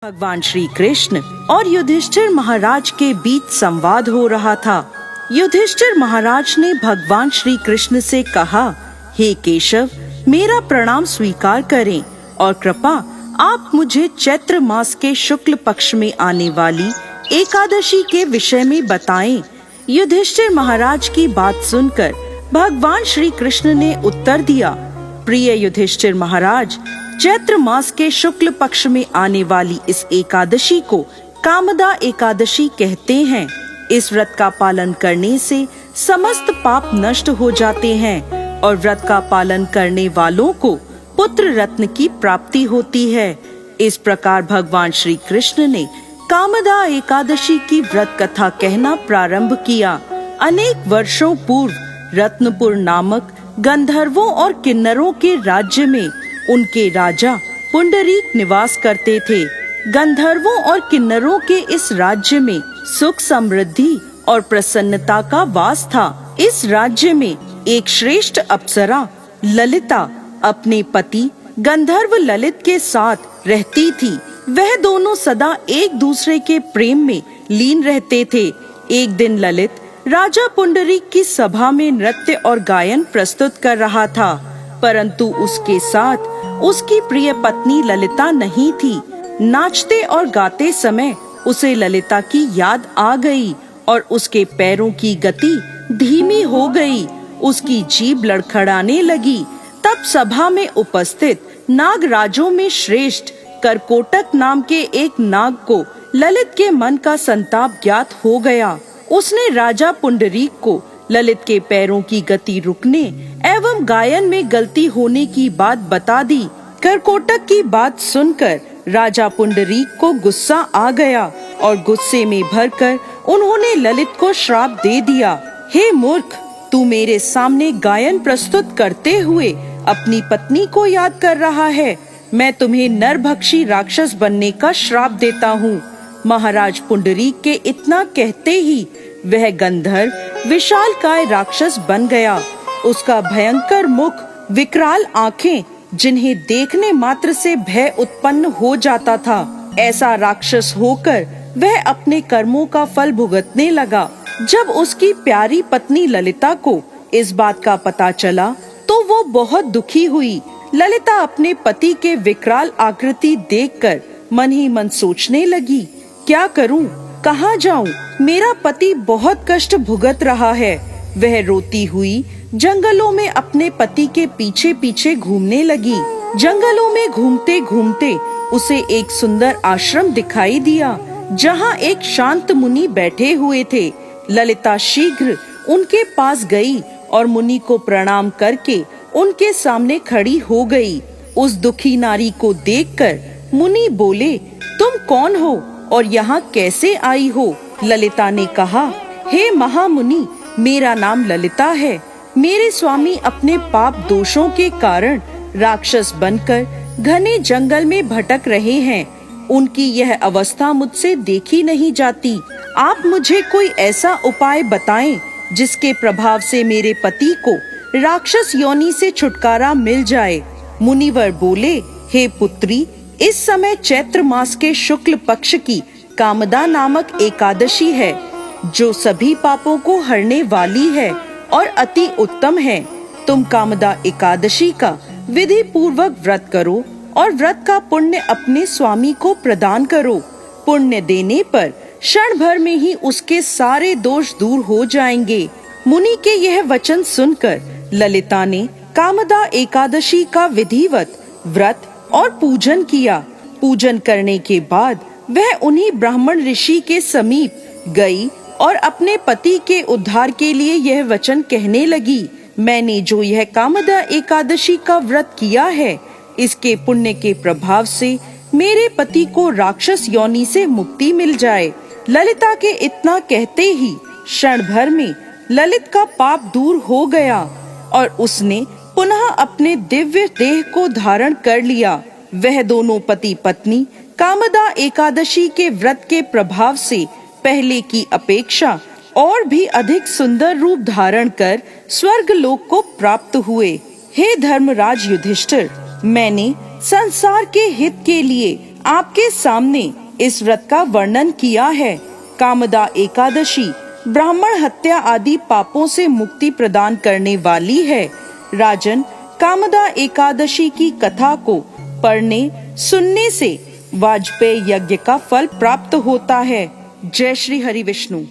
भगवान श्री कृष्ण और युधिष्ठिर महाराज के बीच संवाद हो रहा था। युधिष्ठिर महाराज ने भगवान श्री कृष्ण से कहा, हे केशव, मेरा प्रणाम स्वीकार करें और कृपा आप मुझे चैत्र मास के शुक्ल पक्ष में आने वाली एकादशी के विषय में बताएं। युधिष्ठिर महाराज की बात सुनकर भगवान श्री कृष्ण ने उत्तर दिया, प्रिय युधिष्ठिर महाराज, चैत्र मास के शुक्ल पक्ष में आने वाली इस एकादशी को कामदा एकादशी कहते हैं। इस व्रत का पालन करने से समस्त पाप नष्ट हो जाते हैं और व्रत का पालन करने वालों को पुत्र रत्न की प्राप्ति होती है। इस प्रकार भगवान श्री कृष्ण ने कामदा एकादशी की व्रत कथा कहना प्रारंभ किया। अनेक वर्षों पूर्व रत्नपुर नामक गंधर्वों और किन्नरों के राज्य में उनके राजा पुंडरीक निवास करते थे। गंधर्वों और किन्नरों के इस राज्य में सुख समृद्धि और प्रसन्नता का वास था। इस राज्य में एक श्रेष्ठ अप्सरा ललिता अपने पति गंधर्व ललित के साथ रहती थी। वह दोनों सदा एक दूसरे के प्रेम में लीन रहते थे। एक दिन ललित राजा पुंडरीक की सभा में नृत्य और गायन प्रस्तुत कर रहा था, परंतु उसके साथ उसकी प्रिय पत्नी ललिता नहीं थी। नाचते और गाते समय उसे ललिता की याद आ गई और उसके पैरों की गति धीमी हो गई। उसकी जीभ लड़खड़ाने लगी। तब सभा में उपस्थित नागराजों में श्रेष्ठ करकोटक नाम के एक नाग को ललित के मन का संताप ज्ञात हो गया। उसने राजा पुंडरीक को ललित के पैरों की गति रुकने एवं गायन में गलती होने की बात बता दी। करकोटक की बात सुनकर राजा पुंडरीक को गुस्सा आ गया और गुस्से में भरकर उन्होंने ललित को श्राप दे दिया, हे मूर्ख, तू मेरे सामने गायन प्रस्तुत करते हुए अपनी पत्नी को याद कर रहा है। मैं तुम्हें नरभक्षी राक्षस बनने का श्राप देता हूँ। महाराज पुंडरीक के इतना कहते ही वह गंधर्व विशालकाय राक्षस बन गया। उसका भयंकर मुख, विकराल आँखें, जिन्हें देखने मात्र से भय उत्पन्न हो जाता था, ऐसा राक्षस होकर वह अपने कर्मों का फल भुगतने लगा। जब उसकी प्यारी पत्नी ललिता को इस बात का पता चला तो वो बहुत दुखी हुई। ललिता अपने पति के विकराल आकृति देखकर मन ही मन सोचने लगी, क्या करूं, कहाँ जाऊं? मेरा पति बहुत कष्ट भुगत रहा है। वह रोती हुई जंगलों में अपने पति के पीछे पीछे घूमने लगी। जंगलों में घूमते घूमते उसे एक सुंदर आश्रम दिखाई दिया, जहाँ एक शांत मुनि बैठे हुए थे। ललिता शीघ्र उनके पास गई और मुनि को प्रणाम करके उनके सामने खड़ी हो गई। उस दुखी नारी को देखकर मुनि बोले, तुम कौन हो और यहाँ कैसे आई हो? ललिता ने कहा, हे महामुनि, मेरा नाम ललिता है। मेरे स्वामी अपने पाप दोषों के कारण राक्षस बनकर घने जंगल में भटक रहे हैं। उनकी यह अवस्था मुझसे देखी नहीं जाती। आप मुझे कोई ऐसा उपाय बताएं जिसके प्रभाव से मेरे पति को राक्षस योनि से छुटकारा मिल जाए। मुनिवर बोले, हे पुत्री, इस समय चैत्र मास के शुक्ल पक्ष की कामदा नामक एकादशी है, जो सभी पापों को हरने वाली है और अति उत्तम है। तुम कामदा एकादशी का विधि पूर्वक व्रत करो और व्रत का पुण्य अपने स्वामी को प्रदान करो। पुण्य देने पर क्षण भर में ही उसके सारे दोष दूर हो जाएंगे। मुनि के यह वचन सुनकर ललिता ने कामदा एकादशी का विधिवत व्रत और पूजन किया। पूजन करने के बाद वह उन्हीं ब्राह्मण ऋषि के समीप गई और अपने पति के उद्धार के लिए यह वचन कहने लगी, मैंने जो यह कामदा एकादशी का व्रत किया है, इसके पुण्य के प्रभाव से मेरे पति को राक्षस योनि से मुक्ति मिल जाए। ललिता के इतना कहते ही क्षण भर में ललित का पाप दूर हो गया और उसने पुनः अपने दिव्य देह को धारण कर लिया। वह दोनों पति पत्नी कामदा एकादशी के व्रत के प्रभाव से पहले की अपेक्षा और भी अधिक सुंदर रूप धारण कर स्वर्ग लोक को प्राप्त हुए। हे धर्मराज युधिष्ठिर, मैंने संसार के हित के लिए आपके सामने इस व्रत का वर्णन किया है। कामदा एकादशी ब्राह्मण हत्या आदि पापों से मुक्ति प्रदान करने वाली है। राजन, कामदा एकादशी की कथा को पढ़ने सुनने से वाजपेयी यज्ञ का फल प्राप्त होता है। जय श्री हरि विष्णु।